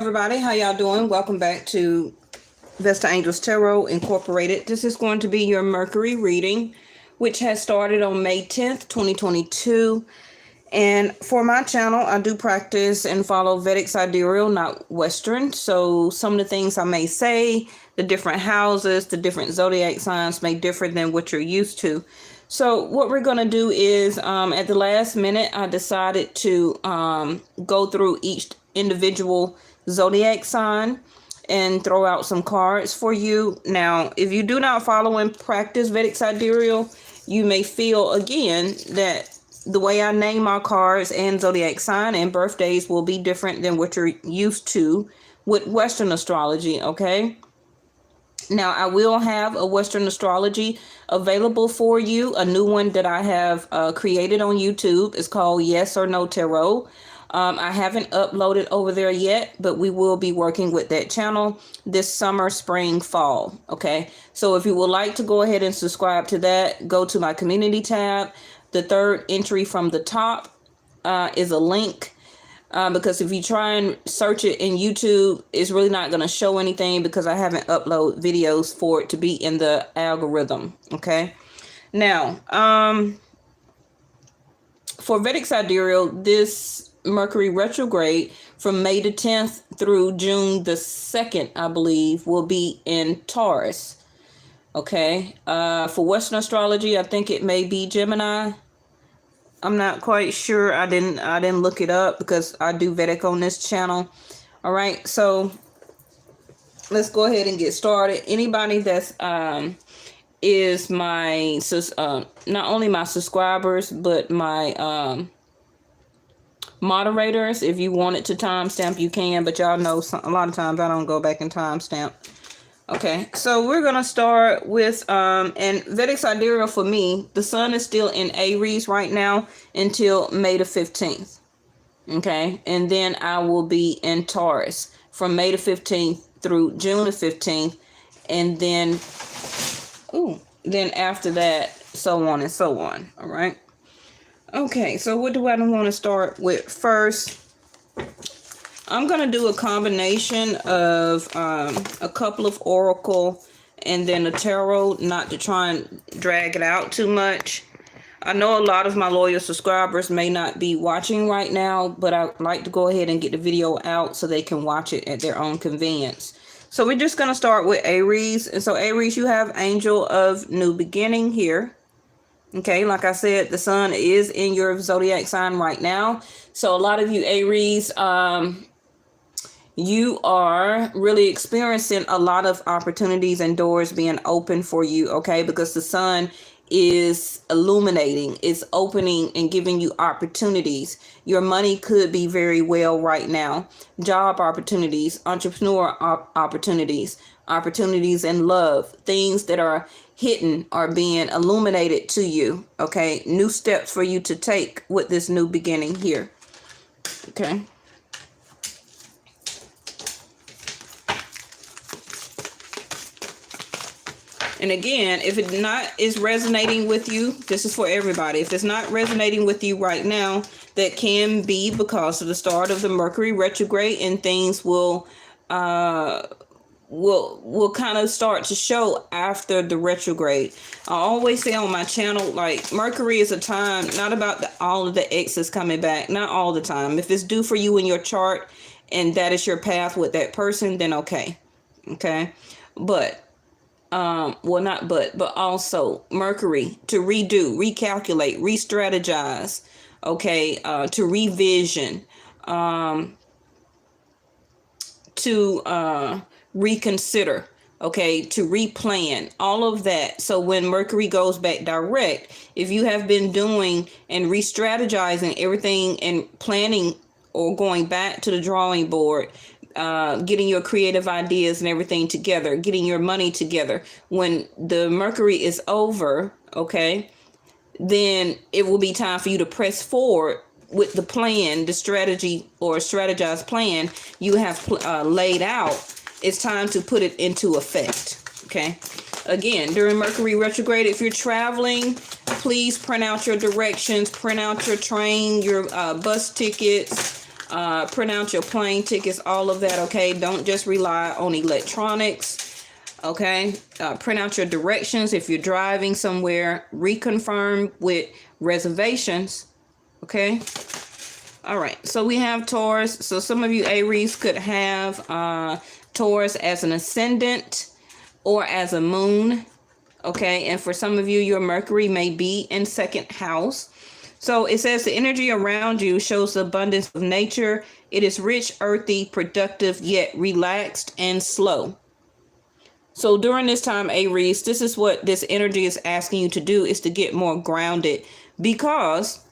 Everybody, how y'all doing? Welcome back to Vestaangelstarot Incorporated. This is going to be your Mercury reading, which has started on May 10th, 2022. And for my channel, I do practice and follow Vedic Sidereal, not Western. So some of the things I may say, the different houses, the different zodiac signs may differ than what you're used to. So what we're going to do is at the last minute, I decided to go through each individual zodiac sign and throw out some cards for you. Now, if you do not follow and practice Vedic Sidereal, you may feel again that the way I name my cards and zodiac sign and birthdays will be different than what you're used to with Western astrology, okay? Now, I will have a Western astrology available for you. A new one that I have created on YouTube is called Yes or No Tarot. I haven't uploaded over there yet, but we will be working with that channel this summer, spring, fall. Okay, so if you would like to go ahead and subscribe to that, go to my community tab. The third entry from the top is a link. Because if you try and search it in YouTube, it's really not going to show anything because I haven't uploaded videos for it to be in the algorithm. Okay. Now, for Vedic Sidereal, this Mercury retrograde from May the 10th through June the 2nd, I believe, will be in Taurus. Okay. For Western astrology, I think it may be Gemini. I'm not quite sure. I didn't look it up because I do Vedic on this channel. All right, so let's go ahead and get started. Anybody that's is my not only my subscribers but my moderators. If you wanted to timestamp, you can, but y'all know a lot of times I don't go back and timestamp. Okay, so we're going to start with, and Vedic Sidereal for me, the sun is still in Aries right now until May the 15th. Okay, and then I will be in Taurus from May the 15th through June the 15th. And then, then after that, so on and so on. All right. Okay, so what do I want to start with first? I'm going to do a combination of a couple of oracle and then a tarot, not to try and drag it out too much. I know a lot of my loyal subscribers may not be watching right now, but I'd like to go ahead and get the video out so they can watch it at their own convenience. So we're just going to start with Aries. And so Aries, you have Angel of New Beginning here. Okay, like I said, the sun is in your zodiac sign right now. So a lot of you Aries, you are really experiencing a lot of opportunities and doors being open for you, okay? Because the sun is illuminating, it's opening and giving you opportunities. Your money could be very well right now. Job opportunities, entrepreneur opportunities, opportunities in love, things that are hidden are being illuminated to you, okay? New steps for you to take with this new beginning here, okay? And again, if it not is resonating with you, this is for everybody. If it's not resonating with you right now, that can be because of the start of the Mercury retrograde, and things will kind of start to show after the retrograde. I always say on my channel, like, Mercury is a time not about all of the exes coming back, not all the time. If it's due for you in your chart and that is your path with that person, then okay. But but also Mercury to redo, recalculate, re-strategize, okay, to revision, to reconsider, okay, to replan, all of that. So when Mercury goes back direct, if you have been doing and re-strategizing everything and planning or going back to the drawing board, getting your creative ideas and everything together, getting your money together, when the Mercury is over, okay, then it will be time for you to press forward with the plan, the strategy or strategized plan you have laid out. It's time to put it into effect, okay? Again, during Mercury retrograde, if you're traveling, please print out your directions, print out your train, your bus tickets, Print out your plane tickets, all of that, okay? Don't just rely on electronics, okay? Print out your directions if you're driving somewhere. Reconfirm with reservations, okay? All right, so we have Taurus. So some of you Aries could have Taurus as an ascendant or as a moon, okay? And for some of you, your Mercury may be in second house. So it says the energy around you shows the abundance of nature. It is rich, earthy, productive, yet relaxed and slow. So during this time, Aries, this is what this energy is asking you to do, is to get more grounded, because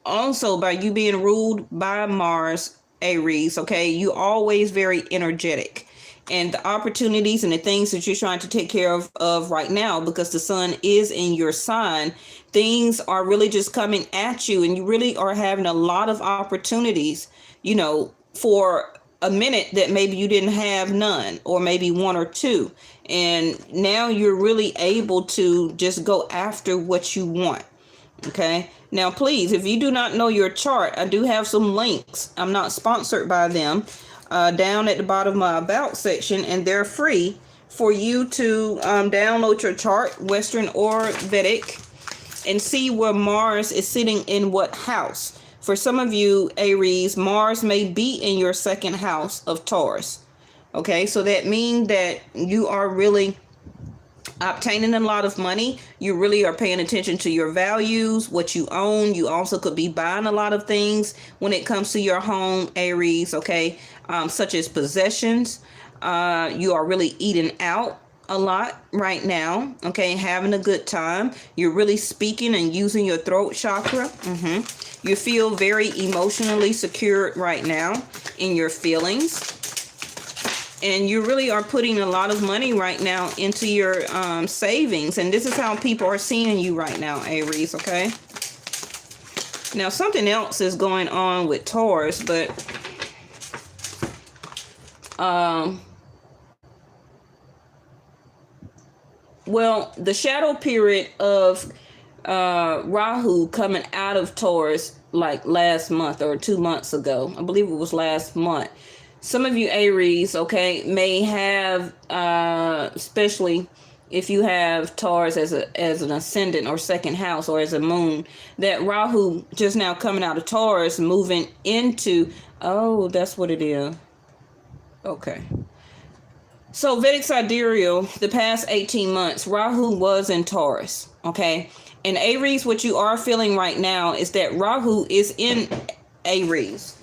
also by you being ruled by Mars, Aries, okay, you always very energetic. And the opportunities and the things that you're trying to take care of right now, because the sun is in your sign, things are really just coming at you, and you really are having a lot of opportunities, you know, for a minute that maybe you didn't have none, or maybe one or two. And now you're really able to just go after what you want. Okay. Now, please, if you do not know your chart, I do have some links. I'm not sponsored by them. Down at the bottom of my about section, and they're free for you to download your chart, Western or Vedic, and see where Mars is sitting in what house. For some of you Aries, Mars may be in your second house of Taurus. Okay, so that means that you are really obtaining a lot of money. You really are paying attention to your values, what you own. You also could be buying a lot of things when it comes to your home, Aries, okay, such as possessions. You are really eating out a lot right now, okay, having a good time. You're really speaking and using your throat chakra. You feel very emotionally secure right now in your feelings. And you really are putting a lot of money right now into your savings. And this is how people are seeing you right now, Aries, okay? Now, something else is going on with Taurus, but well, the shadow period of Rahu coming out of Taurus like last month or 2 months ago. I believe it was last month. Some of you Aries, okay, may have, especially if you have Taurus as an ascendant or second house or as a moon, that Rahu just now coming out of Taurus, moving into, oh, that's what it is. Okay. So Vedic Sidereal, the past 18 months, Rahu was in Taurus, okay? And Aries, what you are feeling right now is that Rahu is in Aries,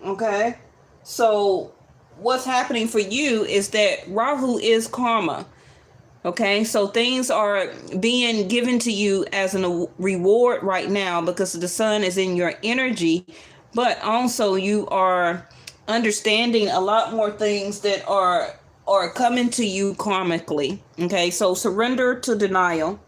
okay? So what's happening for you is that Rahu is karma. Okay, so things are being given to you as a reward right now because the sun is in your energy, but also you are understanding a lot more things that are coming to you karmically. Okay, so surrender to denial.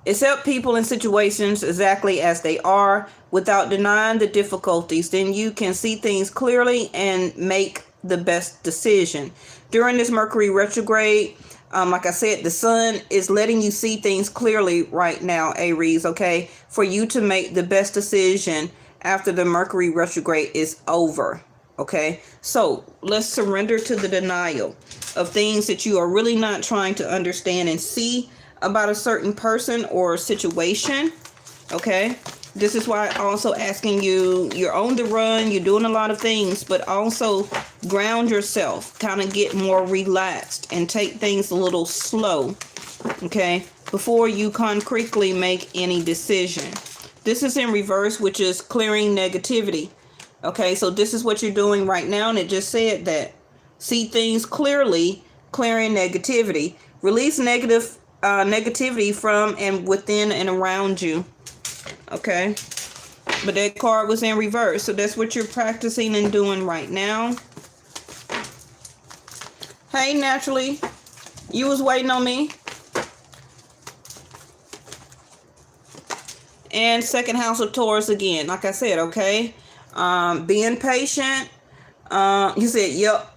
Accept people and situations exactly as they are without denying the difficulties. Then you can see things clearly and make the best decision. During this Mercury retrograde, like I said, the sun is letting you see things clearly right now, Aries, okay? For you to make the best decision after the Mercury retrograde is over, okay? So let's surrender to the denial of things that you are really not trying to understand and see about a certain person or situation, okay? This is why also asking you, you're on the run, you're doing a lot of things, but also ground yourself, kind of get more relaxed and take things a little slow, okay, before you concretely make any decision. This is in reverse, which is clearing negativity, okay? So this is what you're doing right now, and it just said that. See things clearly, clearing negativity. Release negativity from and within and around you, okay? But that card was in reverse, so that's what you're practicing and doing right now. Hey, Naturally, you was waiting on me. And second house of Taurus again, like I said, okay? Being patient, You said, yep.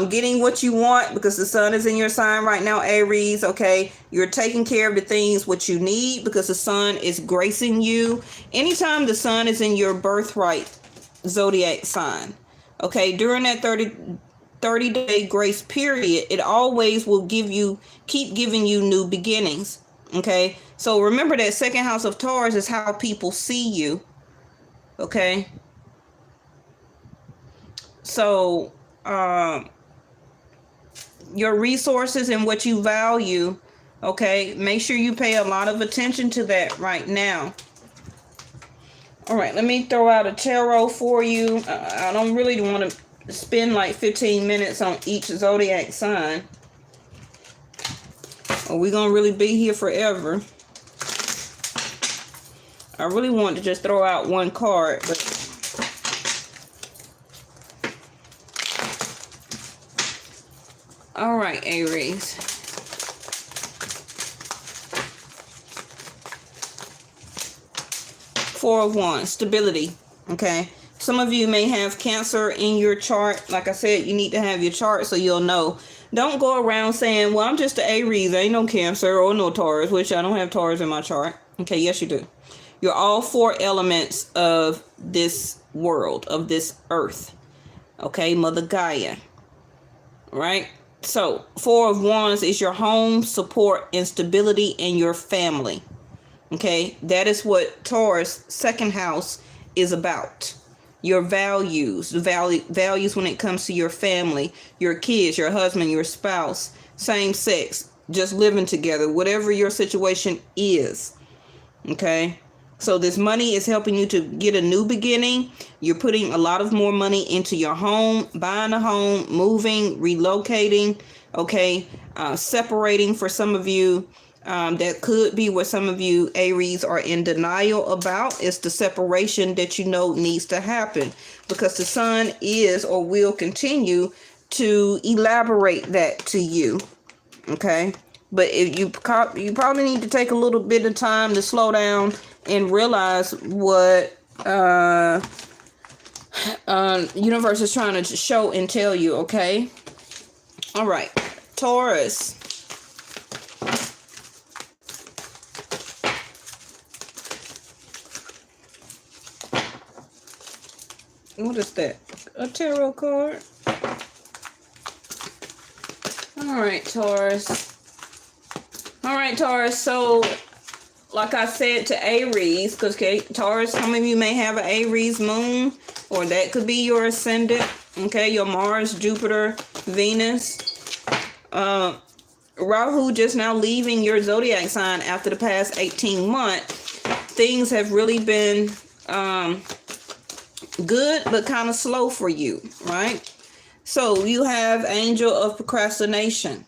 Getting what you want because the sun is in your sign right now, Aries. Okay. You're taking care of the things what you need because the sun is gracing you. Anytime the sun is in your birthright zodiac sign, okay, during that 30-day grace period, it always will keep giving you new beginnings. Okay. So remember that second house of Taurus is how people see you. Okay. So, your resources and what you value, okay, make sure you pay a lot of attention to that right now. All right, let me throw out a tarot for you. I don't really want to spend like 15 minutes on each zodiac sign, or we're going to really be here forever. I really want to just throw out one card, but all right, Aries. Four of Wands, stability. Okay. Some of you may have Cancer in your chart. Like I said, you need to have your chart so you'll know. Don't go around saying, well, I'm just an Aries. I ain't no Cancer or no Taurus, which I don't have Taurus in my chart. Okay, yes, you do. You're all four elements of this world, of this earth. Okay, Mother Gaia. Right? So, Four of Wands is your home, support, and stability in your family. Okay, that is what Taurus second house is about. Your values, values when it comes to your family, your kids, your husband, your spouse, same sex, just living together, whatever your situation is. Okay, so this money is helping you to get a new beginning. You're putting a lot of more money into your home, buying a home, moving, relocating, okay, separating for some of you. That could be what some of you Aries are in denial about. It's the separation that you know needs to happen because the sun is or will continue to elaborate that to you. Okay, but if you probably need to take a little bit of time to slow down and realize what universe is trying to show and tell you. Okay, all right, Taurus. What is that? A tarot card? All right, Taurus. All right, Taurus. So, like I said to Aries, because Taurus, some of you may have an Aries moon, or that could be your ascendant. Okay, your Mars, Jupiter, Venus. Rahu just now leaving your zodiac sign after the past 18 months. Things have really been good, but kind of slow for you, right? So you have Angel of Procrastination.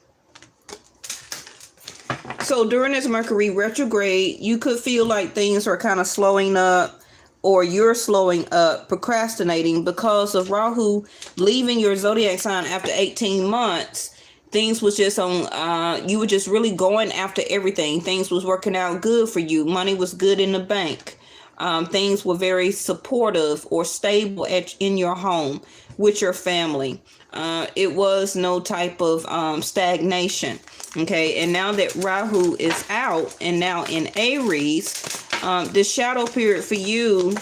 So during this Mercury retrograde, you could feel like things are kind of slowing up, or you're slowing up, procrastinating because of Rahu leaving your zodiac sign after 18 months. Things was just on, you were just really going after everything. Things was working out good for you. Money was good in the bank. Things were very supportive or stable in your home with your family. It was no type of tagnation. Okay, and now that Rahu is out and now in Aries, this shadow period for you,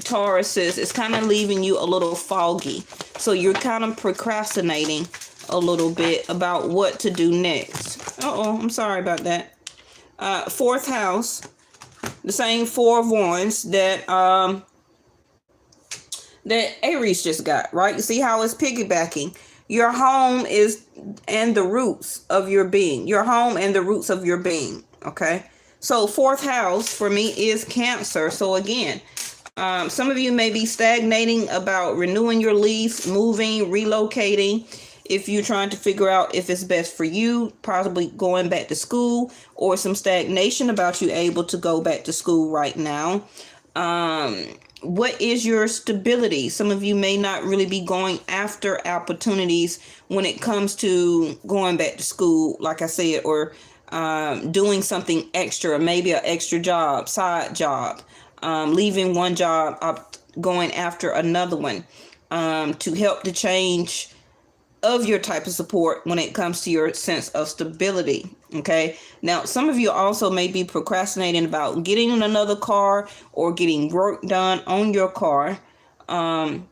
Taurus, is kind of leaving you a little foggy. So you're kind of procrastinating a little bit about what to do next. I'm sorry about that. Fourth house. The same Four of Wands that Aries just got, right? You see how it's piggybacking. Your home is and the roots of your being. Your home and the roots of your being. Okay. So fourth house for me is Cancer. So again, some of you may be stagnating about renewing your lease, moving, relocating. If you're trying to figure out if it's best for you, possibly going back to school, or some stagnation about you able to go back to school right now. What is your stability? Some of you may not really be going after opportunities when it comes to going back to school, like I said, or doing something extra, maybe an extra job, side job, leaving one job, going after another one to help the change of your type of support when it comes to your sense of stability. Okay, now some of you also may be procrastinating about getting another car or getting work done on your car, or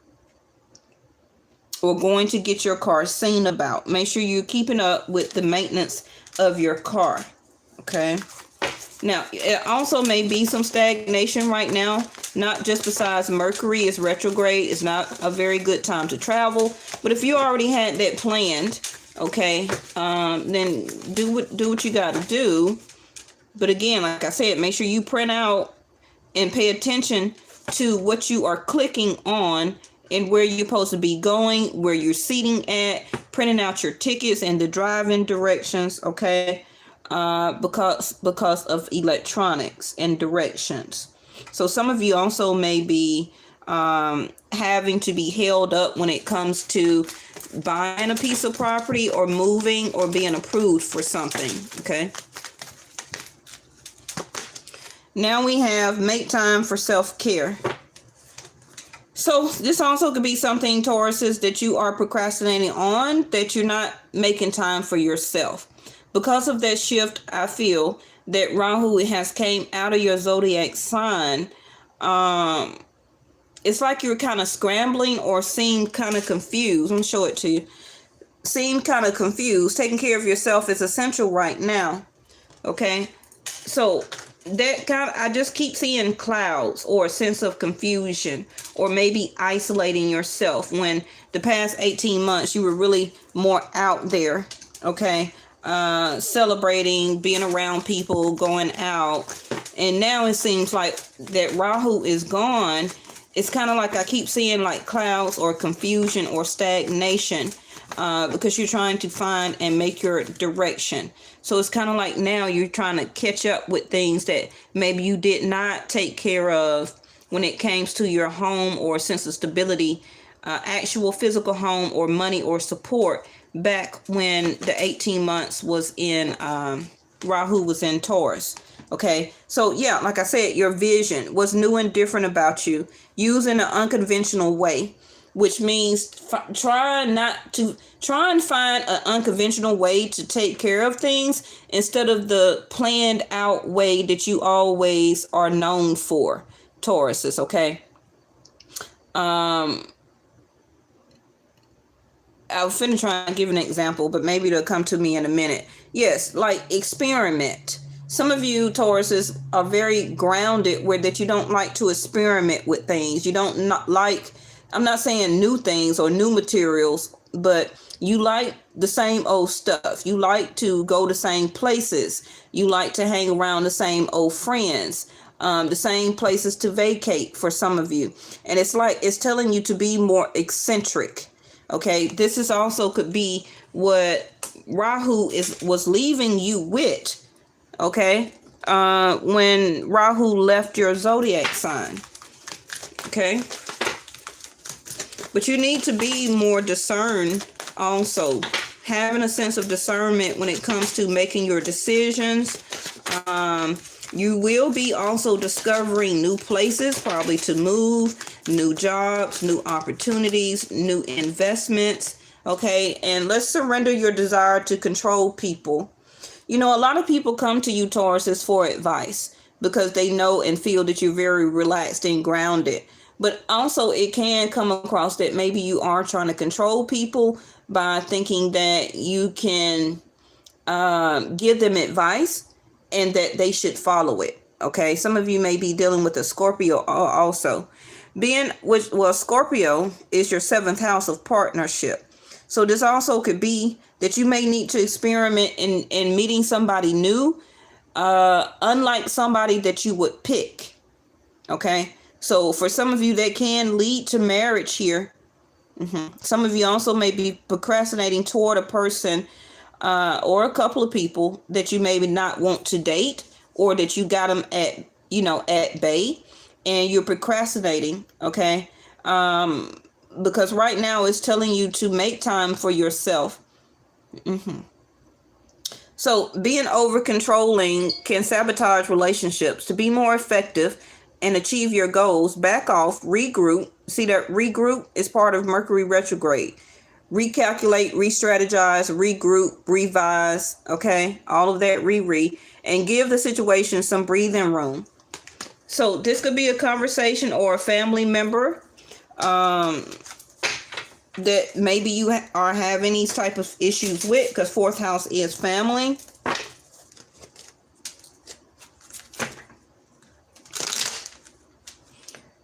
going to get your car seen about. Make sure you're keeping up with the maintenance of your car. Okay, now it also may be some stagnation right now, not just besides Mercury is retrograde. It's not a very good time to travel, but if you already had that planned, okay, then do what you got to do. But again, like I said, make sure you print out and pay attention to what you are clicking on and where you're supposed to be going, where you're seating at, printing out your tickets and the driving directions, okay? Because of electronics and directions. So some of you also may be having to be held up when it comes to buying a piece of property or moving or being approved for something, okay? Now we have make time for self-care. So this also could be something, Tauruses, that you are procrastinating on, that you're not making time for yourself. Because of that shift, I feel that Rahu has came out of your zodiac sign. It's like you're kind of scrambling or seem kind of confused. Let me show it to you. Seem kind of confused. Taking care of yourself is essential right now. Okay, so that kind of, I just keep seeing clouds or a sense of confusion, or maybe isolating yourself when the past 18 months you were really more out there, okay, celebrating, being around people, going out. And now it seems like that Rahu is gone. It's kind of like I keep seeing like clouds or confusion or stagnation, because you're trying to find and make your direction. So it's kind of like now you're trying to catch up with things that maybe you did not take care of when it came to your home or sense of stability, actual physical home or money or support back when the 18 months was in, Rahu was in Taurus. Okay, so yeah, like I said, your vision was new and different about you, using an unconventional way, which means try and find an unconventional way to take care of things instead of the planned out way that you always are known for, Tauruses, okay? I was finna try and give an example, but maybe it'll come to me in a minute. Yes, like experiment. Some of you Tauruses are very grounded where that you don't like to experiment with things. You don't like, I'm not saying new things or new materials, but you like the same old stuff. You like to go to same places. You like to hang around the same old friends, the same places to vacate for some of you. And it's like, it's telling you to be more eccentric. Okay, this is also could be what Rahu was leaving you with. Okay, when Rahu left your zodiac sign. Okay, but you need to be more discerned also, having a sense of discernment when it comes to making your decisions. You will be also discovering new places, probably to move, new jobs, new opportunities, new investments. Okay, and let's surrender your desire to control people. You know, a lot of people come to you, Tauruses, for advice because they know and feel that you're very relaxed and grounded. But also it can come across that maybe you are trying to control people by thinking that you can give them advice and that they should follow it. Okay, some of you may be dealing with a Scorpio also. Scorpio is your 7th house of partnership. So this also could be that you may need to experiment in meeting somebody new, unlike somebody that you would pick. Okay, so for some of you that can lead to marriage here. Some of you also may be procrastinating toward a person or a couple of people that you maybe not want to date, or that you got them at bay, and you're procrastinating. Okay, because right now it's telling you to make time for yourself. So being over controlling can sabotage relationships. To be more effective, and achieve your goals, back off, regroup. See that regroup is part of Mercury retrograde. Recalculate, re-strategize, regroup, revise, okay? All of that, and give the situation some breathing room. So this could be a conversation or a family member that maybe you are having these type of issues with, because fourth house is family.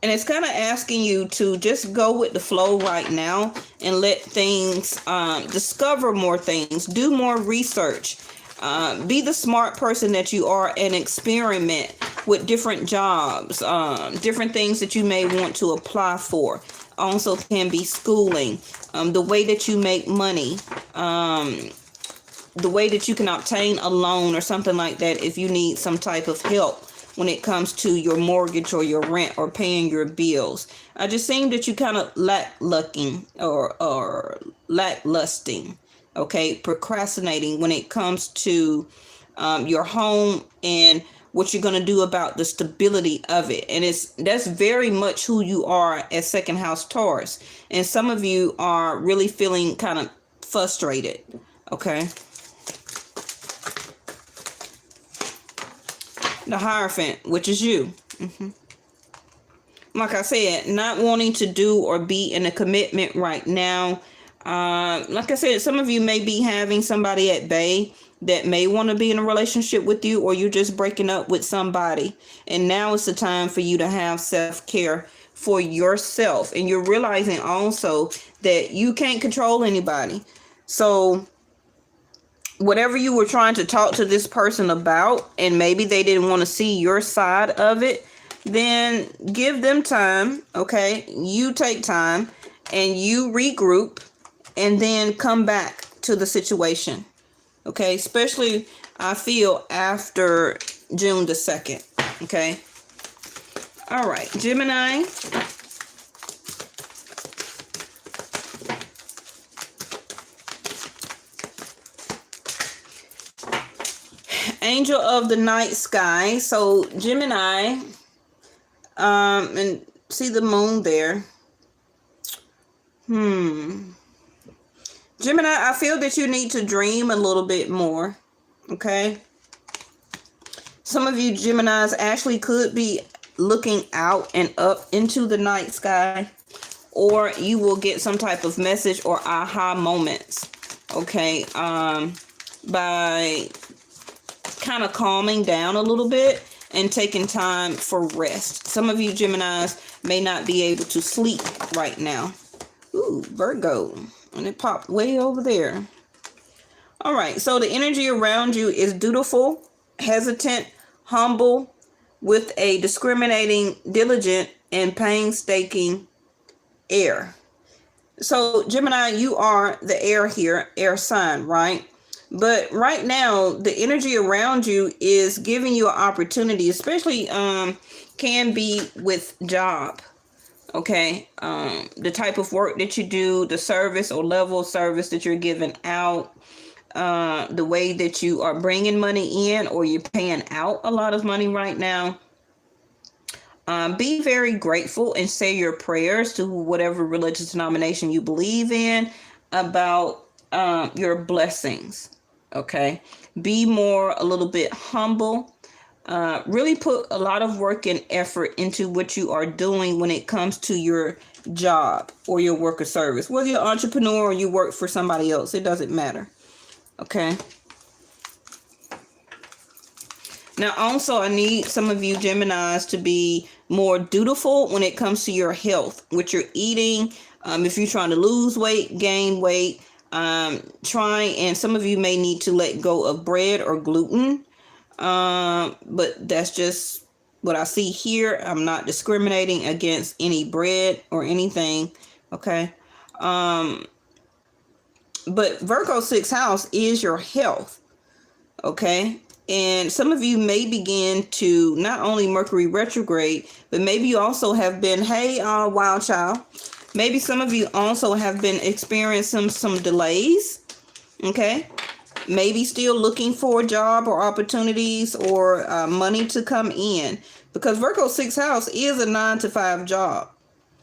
And it's kind of asking you to just go with the flow right now and let things, discover more things, do more research, be the smart person that you are, and experiment with different jobs, different things that you may want to apply for. Also can be schooling, the way that you make money, the way that you can obtain a loan or something like that if you need some type of help when it comes to your mortgage or your rent or paying your bills. I just seem that you kind of lacklusting, okay, procrastinating when it comes to your home and what you're going to do about the stability of it. And that's very much who you are as second house Taurus. And some of you are really feeling kind of frustrated, okay? The Hierophant, which is you. Like I said, not wanting to do or be in a commitment right now. Like I said, some of you may be having somebody at bay that may want to be in a relationship with you, or you're just breaking up with somebody. And now is the time for you to have self-care for yourself. And you're realizing also that you can't control anybody. So whatever you were trying to talk to this person about, and maybe they didn't want to see your side of it, then give them time, okay? You take time and you regroup and then come back to the situation, okay? Especially, I feel, after June the 2nd, okay? All right, Gemini. Angel of the night sky. So Gemini, and see the moon there. Gemini, I feel that you need to dream a little bit more, okay? Some of you Geminis actually could be looking out and up into the night sky, or you will get some type of message or aha moments, okay, by kind of calming down a little bit and taking time for rest. Some of you Geminis may not be able to sleep right now. Ooh, Virgo, and it popped way over there. All right, so the energy around you is dutiful, hesitant, humble, with a discriminating, diligent, and painstaking air. So Gemini, you are the air here, air sign, right? But right now, the energy around you is giving you an opportunity, especially can be with job, okay? The type of work that you do, the service or level of service that you're giving out, the way that you are bringing money in, or you're paying out a lot of money right now. Be very grateful and say your prayers to whatever religious denomination you believe in about your blessings. Okay, be a little bit humble. Really put a lot of work and effort into what you are doing when it comes to your job or your work or service. Whether you're an entrepreneur or you work for somebody else, it doesn't matter. Okay. Now, also, I need some of you Geminis to be more dutiful when it comes to your health, what you're eating. If you're trying to lose weight, gain weight, and some of you may need to let go of bread or gluten, but that's just what I see here. I'm not discriminating against any bread or anything, okay? But Virgo 6th house is your health, okay? And some of you may begin to not only Mercury retrograde, but maybe you also have been, hey, wild child. Maybe some of you also have been experiencing some delays, okay? Maybe still looking for a job or opportunities or money to come in. because Virgo 6th house is a 9 to 5 job.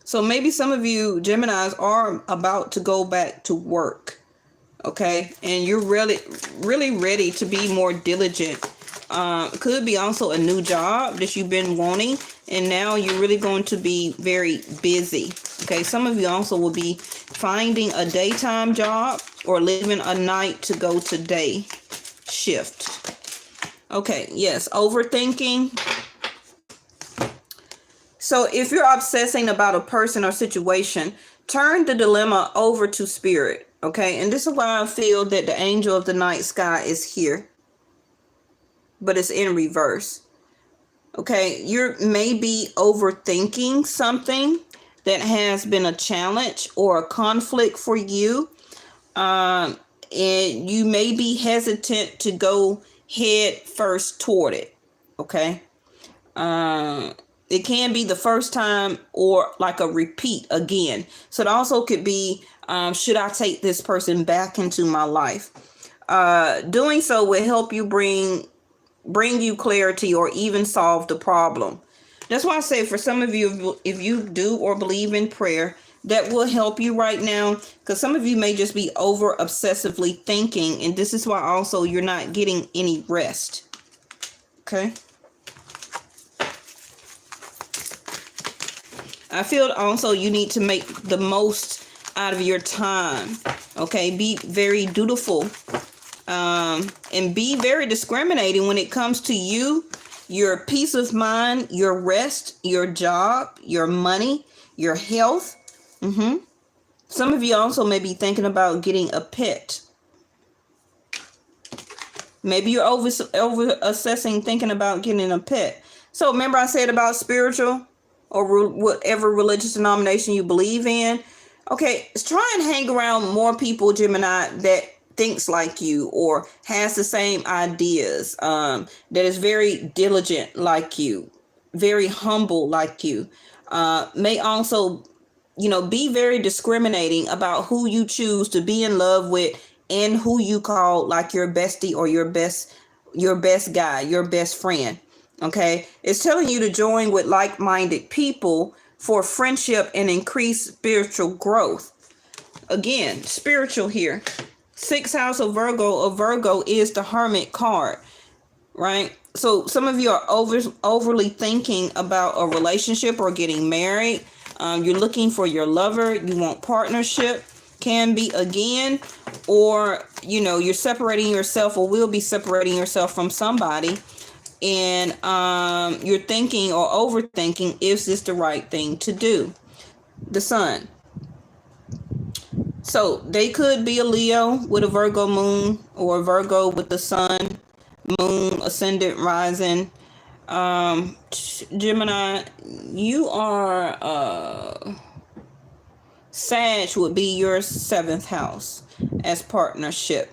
So maybe some of you Geminis are about to go back to work. Okay. And you're really ready to be more diligent. Could be also a new job that you've been wanting, and now you're really going to be very busy. Okay, some of you also will be finding a daytime job or leaving a night to go to day shift. Okay, yes, overthinking. So if you're obsessing about a person or situation, turn the dilemma over to spirit. Okay, and this is why I feel that the angel of the night sky is here, but it's in reverse. Okay, you may be overthinking something that has been a challenge or a conflict for you. And you may be hesitant to go head first toward it. Okay. It can be the first time or like a repeat again. So it also could be, should I take this person back into my life? Doing so will help you bring you clarity or even solve the problem. That's why I say for some of you, if you do or believe in prayer, that will help you right now, because some of you may just be over obsessively thinking, and this is why also you're not getting any rest. Okay. I feel also you need to make the most out of your time. Okay. Be very dutiful. And be very discriminating when it comes to you, your peace of mind, your rest, your job, your money, your health. Some of you also may be thinking about getting a pet. Maybe you're over assessing thinking about getting a pet. So remember I said about spiritual or whatever religious denomination you believe in. Okay, try and hang around more people, Gemini, that thinks like you or has the same ideas, that is very diligent like you, very humble like you. May also, be very discriminating about who you choose to be in love with and who you call like your bestie or your best guy, your best friend. Okay, it's telling you to join with like-minded people for friendship and increase spiritual growth. Again, spiritual here. 6th house of Virgo is the Hermit card, right? So some of you are overly thinking about a relationship or getting married. You're looking for your lover. You want partnership. Can be again, or you're separating yourself or will be separating yourself from somebody, and you're thinking or overthinking, is this the right thing to do? The Sun. So they could be a Leo with a Virgo moon, or a Virgo with the Sun, moon, ascendant, rising. Gemini, you are Sag would be your 7th house as partnership.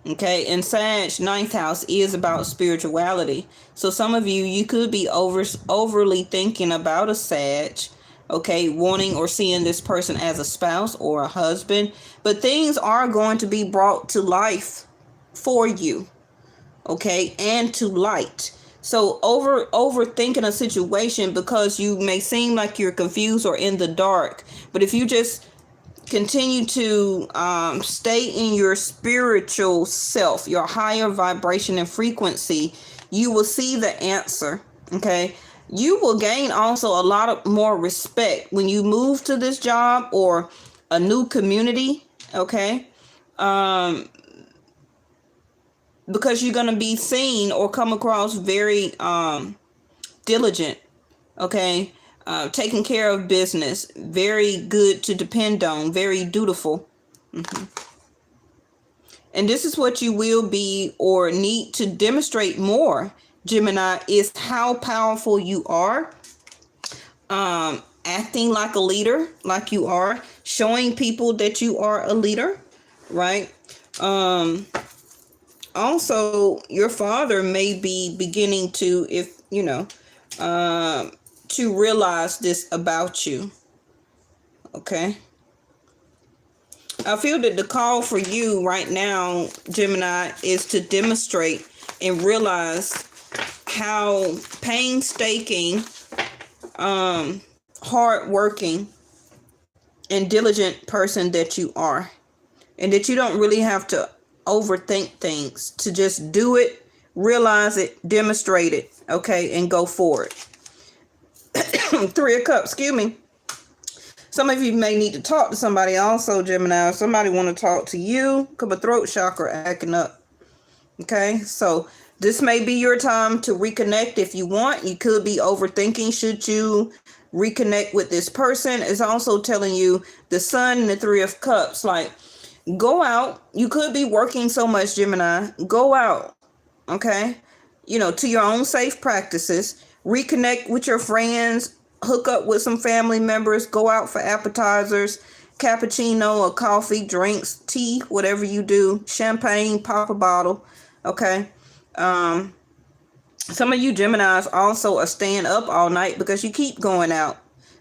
Okay, and Sag 9th house is about spirituality. So some of you could be overly thinking about a Sag. Okay, wanting or seeing this person as a spouse or a husband, but things are going to be brought to life for you, okay, and to light. So overthinking a situation because you may seem like you're confused or in the dark, but if you just continue to stay in your spiritual self, your higher vibration and frequency, you will see the answer. Okay. You will gain also a lot of more respect when you move to this job or a new community. Okay. Because you're going to be seen or come across very diligent. Okay. Taking care of business, very good to depend on, very dutiful. And this is what you will be or need to demonstrate more, Gemini, is how powerful you are. Acting like a leader, like you are, showing people that you are a leader, right? Also, your father may be beginning to, to realize this about you. Okay. I feel that the call for you right now, Gemini, is to demonstrate and realize how painstaking, hardworking, and diligent person that you are, and that you don't really have to overthink things, to just do it, realize it, demonstrate it, okay, and go forward. 3 of Cups, excuse me. Some of you may need to talk to somebody also, Gemini. Somebody want to talk to you. Could be throat chakra acting up. Okay, so this may be your time to reconnect if you want. You could be overthinking. Should you reconnect with this person? It's also telling you the Sun and the 3 of Cups. Like, go out. You could be working so much, Gemini. Go out. Okay, to your own safe practices. Reconnect with your friends. Hook up with some family members. Go out for appetizers, cappuccino or coffee, drinks, tea, whatever you do. Champagne, pop a bottle. Okay. Some of you Geminis also are staying up all night because you keep going out.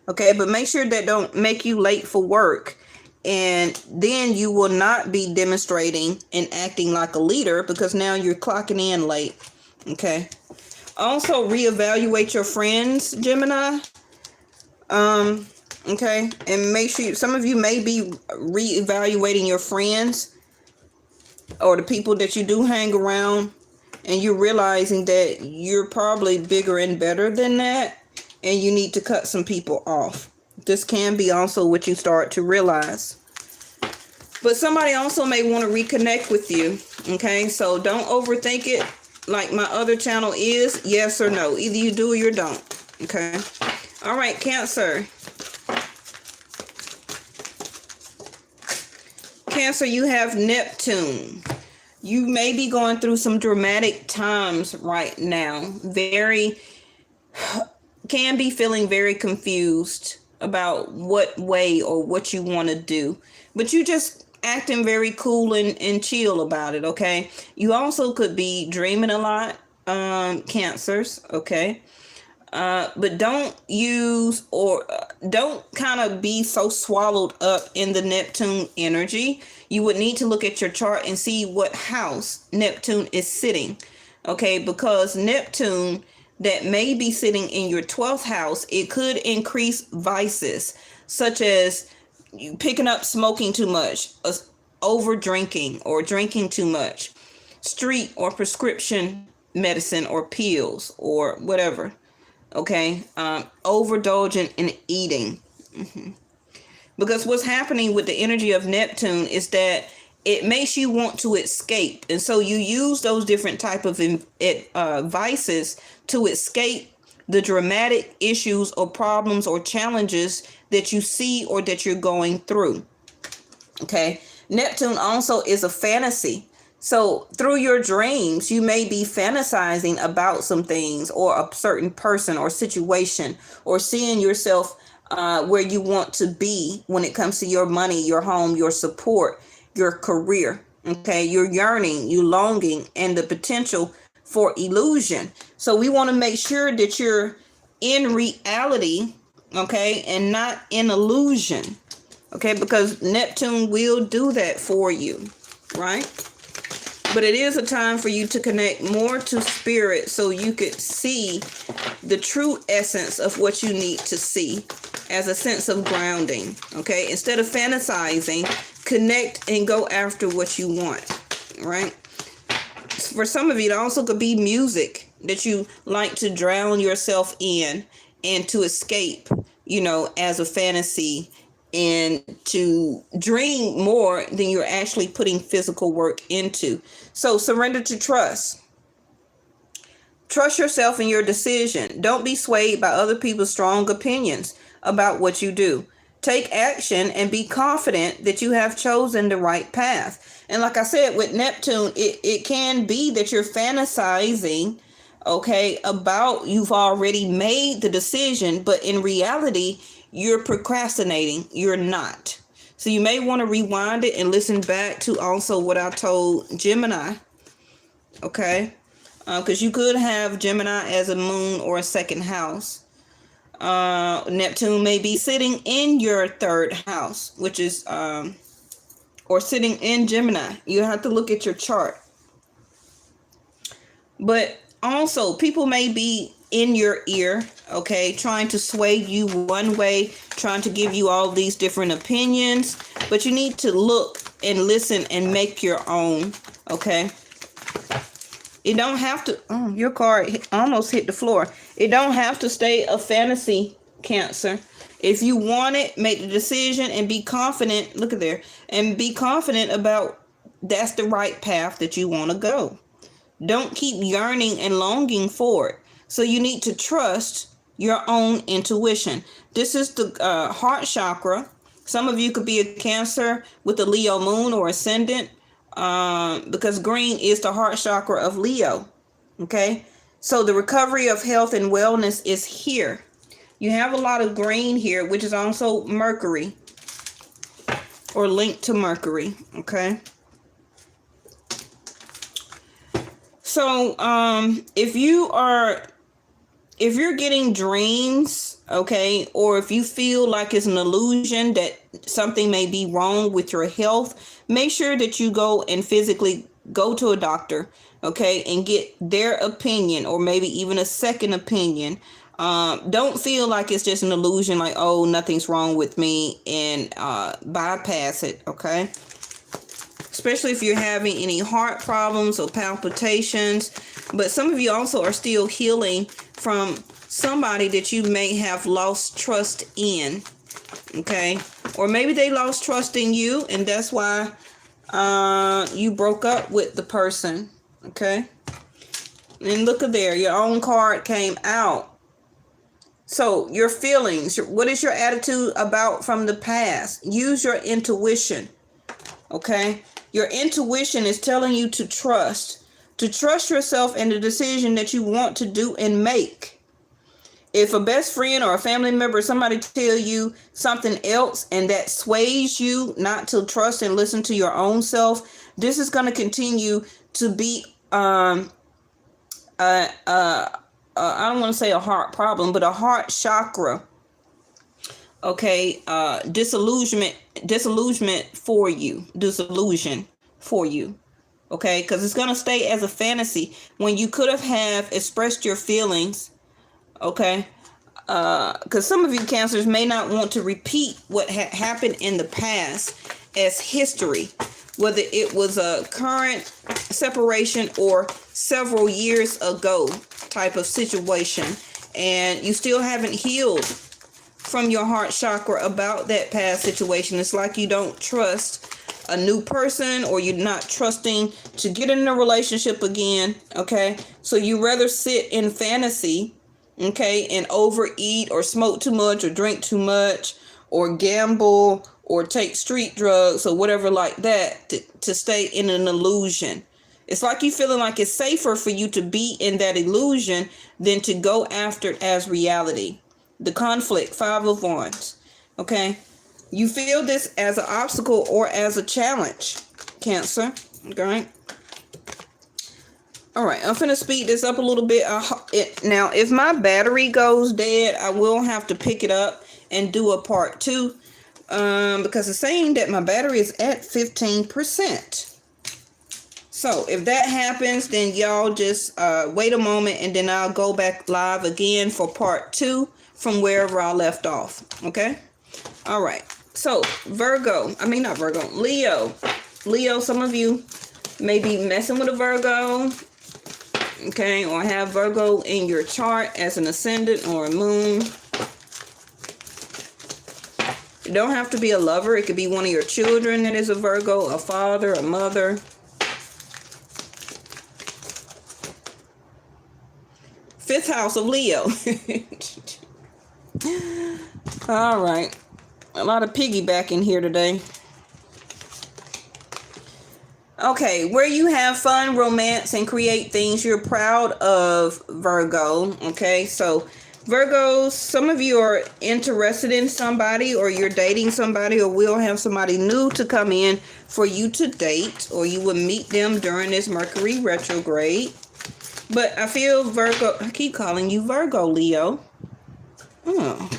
Okay, but make sure that don't make you late for work. And then you will not be demonstrating and acting like a leader because now you're clocking in late. Okay. Also, reevaluate your friends, Gemini. Okay. And make sure some of you may be reevaluating your friends or the people that you do hang around, and you're realizing that you're probably bigger and better than that, and you need to cut some people off. This can be also what you start to realize. But somebody also may want to reconnect with you. Okay, so don't overthink it like my other channel is. Yes or no. Either you do or you don't. Okay. All right, Cancer. Cancer, you have Neptune. You may be going through some dramatic times right now. Can be feeling very confused about what way or what you want to do. But you just acting very cool and chill about it, okay? You also could be dreaming a lot, Cancers, okay? But don't use or don't kind of be so swallowed up in the Neptune energy. You would need to look at your chart and see what house Neptune is sitting, okay? Because Neptune that may be sitting in your 12th house, it could increase vices such as you picking up smoking too much, over drinking or drinking too much, street or prescription medicine or pills or whatever. Okay, overindulgent in eating. Because what's happening with the energy of Neptune is that it makes you want to escape, and so you use those different type of vices to escape the dramatic issues or problems or challenges that you see or that you're going through. Okay, Neptune also is a fantasy. So through your dreams, you may be fantasizing about some things or a certain person or situation, or seeing yourself where you want to be when it comes to your money, your home, your support, your career. Okay, you're yearning, you longing, and the potential for illusion. So we want to make sure that you're in reality, okay, and not in illusion. Okay, because Neptune will do that for you, right? But it is a time for you to connect more to spirit so you could see the true essence of what you need to see as a sense of grounding. Okay, instead of fantasizing, connect and go after what you want, right? For some of you, it also could be music that you like to drown yourself in and to escape, as a fantasy, and to dream more than you're actually putting physical work into. So surrender to trust. Trust yourself in your decision. Don't be swayed by other people's strong opinions about what you do. Take action and be confident that you have chosen the right path. And like I said, with Neptune, it can be that you're fantasizing, okay, about you've already made the decision, but in reality, you're procrastinating. You're not. So you may want to rewind it and listen back to also what I told Gemini. Okay. Because you could have Gemini as a moon or a second house. Neptune may be sitting in your third house, which is, or sitting in Gemini. You have to look at your chart. But Also, people may be in your ear, okay, trying to sway you one way, trying to give you all these different opinions, but you need to look and listen and make your own, okay? It don't have to, oh, your card almost hit the floor. It don't have to stay a fantasy, Cancer. If you want it, make the decision and be confident, look at there, and be confident about that's the right path that you want to go. Don't keep yearning and longing for it. So you need to trust your own intuition. This is the heart chakra. Some of you could be a Cancer with a Leo moon or ascendant, because green is the heart chakra of Leo. Okay, so the recovery of health and wellness is here. You have a lot of green here, which is also Mercury or linked to Mercury. Okay. So, if you're getting dreams, okay, or if you feel like it's an illusion that something may be wrong with your health, make sure that you go and physically go to a doctor, okay, and get their opinion or maybe even a second opinion. Don't feel like it's just an illusion, like, oh, nothing's wrong with me, and bypass it, okay? Especially if you're having any heart problems or palpitations. But some of you also are still healing from somebody that you may have lost trust in, okay? Or maybe they lost trust in you, and that's why you broke up with the person, okay? And look at there, your own card came out. So your feelings, what is your attitude about from the past? Use your intuition, okay? Your intuition is telling you to trust yourself and the decision that you want to do and make. If a best friend or a family member, somebody tell you something else and that sways you not to trust and listen to your own self, this is going to continue to be, I don't want to say a heart problem, but a heart chakra. Okay, disillusion for you, okay, because it's going to stay as a fantasy when you could have expressed your feelings, okay, because some of you Cancers may not want to repeat what happened in the past as history, whether it was a current separation or several years ago type of situation, and you still haven't healed from your heart chakra about that past situation. It's like you don't trust a new person, or you're not trusting to get in a relationship again, okay? So you rather sit in fantasy, okay, and overeat or smoke too much or drink too much or gamble or take street drugs or whatever like that to stay in an illusion. It's like you feeling like it's safer for you to be in that illusion than to go after it as reality. The conflict, 5 of Wands, okay? You feel this as an obstacle or as a challenge, Cancer, okay? All right, I'm finna speed this up a little bit. Now, if my battery goes dead, I will have to pick it up and do a part 2, because it's saying that my battery is at 15%. So if that happens, then y'all just wait a moment, and then I'll go back live again for part 2 from wherever I left off. Okay. All right. So Leo, some of you may be messing with a Virgo. Okay. Or have Virgo in your chart as an ascendant or a moon. It don't have to be a lover. It could be one of your children that is a Virgo, a father, a mother. Fifth house of Leo. All right. A lot of piggyback in here today. Okay, where you have fun, romance, and create things you're proud of, Virgo. Okay, so Virgos, some of you are interested in somebody, or you're dating somebody, or will have somebody new to come in for you to date, or you will meet them during this Mercury retrograde. But I feel Virgo, I keep calling you Virgo, Leo. Oh.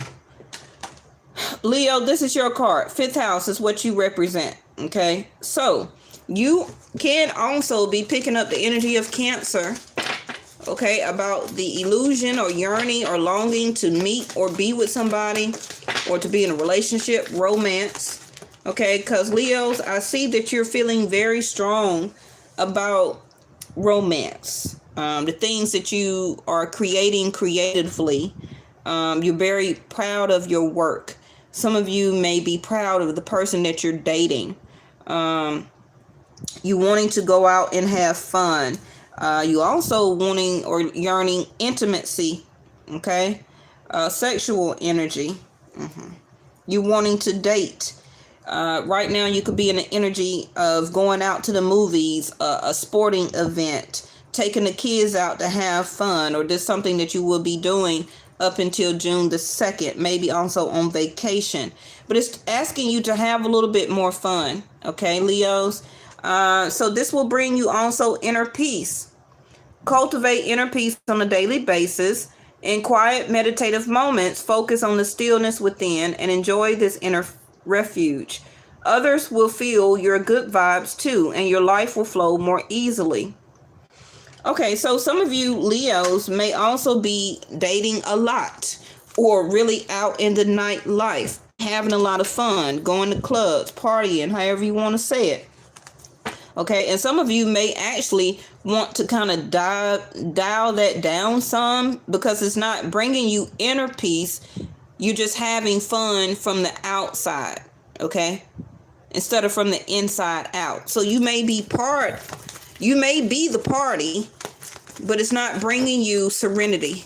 Leo, this is your card. 5th house is what you represent. Okay. So you can also be picking up the energy of Cancer. okay, about the illusion or yearning or longing to meet or be with somebody or to be in a relationship, romance, okay, because Leos, I see that you're feeling very strong about romance, the things that you are creating creatively. You're very proud of your work. Some of you may be proud of the person that you're dating. You wanting to go out and have fun. You also wanting or yearning intimacy, okay? Sexual energy. You wanting to date. Right now you could be in the energy of going out to the movies, a sporting event, taking the kids out to have fun, or just something that you will be doing up until June the 2nd, maybe also on vacation. But it's asking you to have a little bit more fun, okay, Leos? So this will bring you also inner peace. Cultivate inner peace on a daily basis. In quiet meditative moments, focus on the stillness within and enjoy this inner refuge. Others will feel your good vibes too, and your life will flow more easily. Okay, so some of you Leos may also be dating a lot or really out in the nightlife, having a lot of fun, going to clubs, partying, however you want to say it. Okay, and some of you may actually want to kind of dial that down some because it's not bringing you inner peace. You're just having fun from the outside, okay, instead of from the inside out. So you may be the party, but it's not bringing you serenity,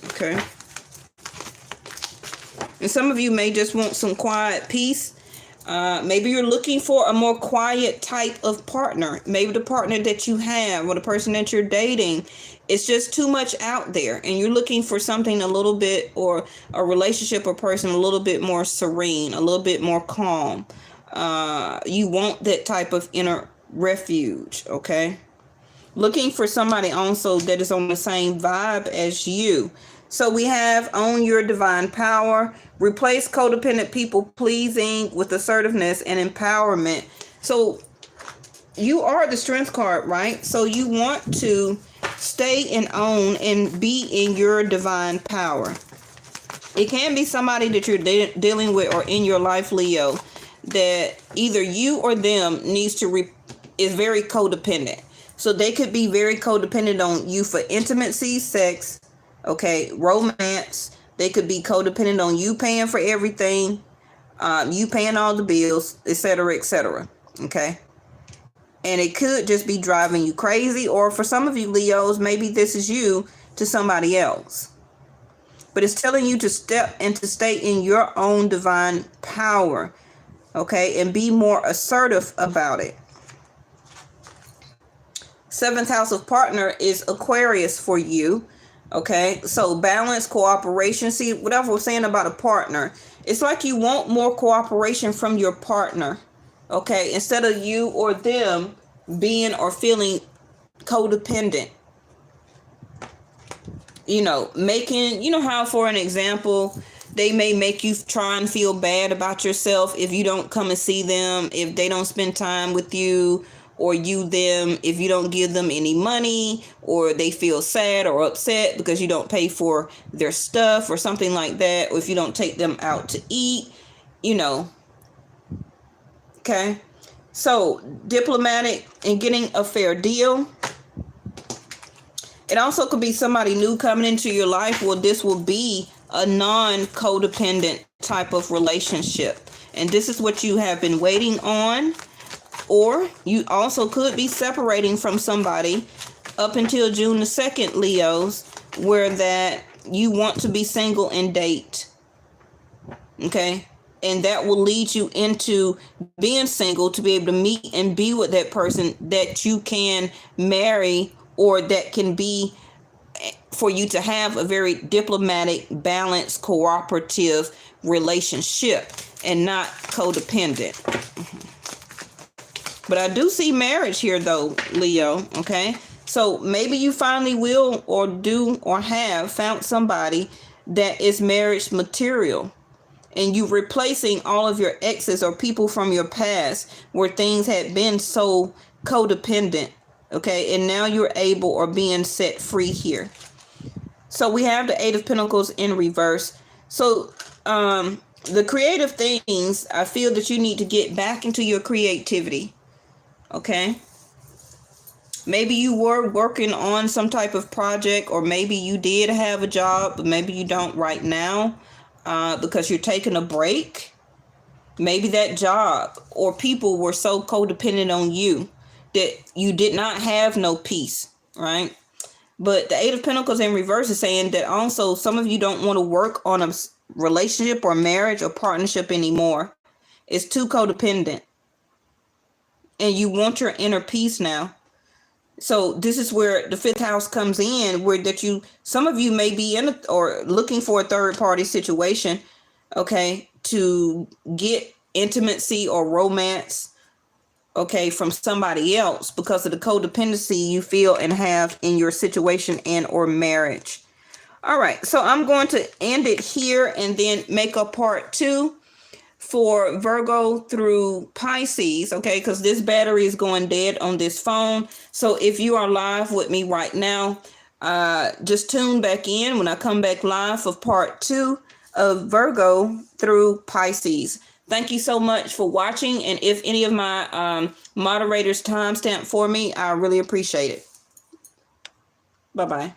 okay? And some of you may just want some quiet peace. Maybe you're looking for a more quiet type of partner. Maybe the partner that you have or the person that you're dating, it's just too much out there. And you're looking for something a little bit, or a relationship or person a little bit more serene, a little bit more calm. You want that type of inner refuge, okay? Looking for somebody also that is on the same vibe as you. So we have own your divine power, replace codependent people pleasing with assertiveness and empowerment. So you are the strength card, right? So you want to stay and own and be in your divine power. It can be somebody that you're dealing with or in your life, Leo, that either you or them needs to is very codependent. So they could be very codependent on you for intimacy, sex, okay, romance. They could be codependent on you paying for everything, you paying all the bills, etc., etc. Okay. And it could just be driving you crazy. Or for some of you Leos, maybe this is you to somebody else. But it's telling you to step and to stay in your own divine power. Okay. And be more assertive about it. 7th house of partner is Aquarius for you. Okay, so balance, cooperation. See, whatever we're saying about a partner, it's like you want more cooperation from your partner. Okay, instead of you or them being or feeling codependent. You know, how, for an example, they may make you try and feel bad about yourself if you don't come and see them, if they don't spend time with you, or you them, if you don't give them any money, or they feel sad or upset because you don't pay for their stuff or something like that, or if you don't take them out to eat, okay? So diplomatic and getting a fair deal. It also could be somebody new coming into your life. Well, this will be a non-codependent type of relationship, and this is what you have been waiting on. Or you also could be separating from somebody up until June the 2nd, Leos, where that you want to be single and date. Okay. And that will lead you into being single to be able to meet and be with that person that you can marry, or that can be for you to have a very diplomatic, balanced, cooperative relationship and not codependent. But I do see marriage here though, Leo, okay? So maybe you finally will or do or have found somebody that is marriage material, and you replacing all of your exes or people from your past where things had been so codependent, Okay, and now you're able or being set free here. So we have the Eight of Pentacles in reverse. So the creative things, I feel that you need to get back into your creativity. Okay. Maybe you were working on some type of project, or maybe you did have a job, but maybe you don't right now because you're taking a break. Maybe that job or people were so codependent on you that you did not have no peace, right? But the Eight of Pentacles in reverse is saying that also some of you don't want to work on a relationship or marriage or partnership anymore. It's too codependent. And you want your inner peace now. So this is where the fifth house comes in, where that some of you may be in or looking for a third party situation, okay, to get intimacy or romance, okay, from somebody else because of the codependency you feel and have in your situation and or marriage. All right, so I'm going to end it here and then make a part 2 for Virgo through Pisces, okay, because this battery is going dead on this phone. So if you are live with me right now, just tune back in when I come back live for part 2 of Virgo through Pisces. Thank you so much for watching. And if any of my moderators timestamp for me, I really appreciate it. Bye-bye.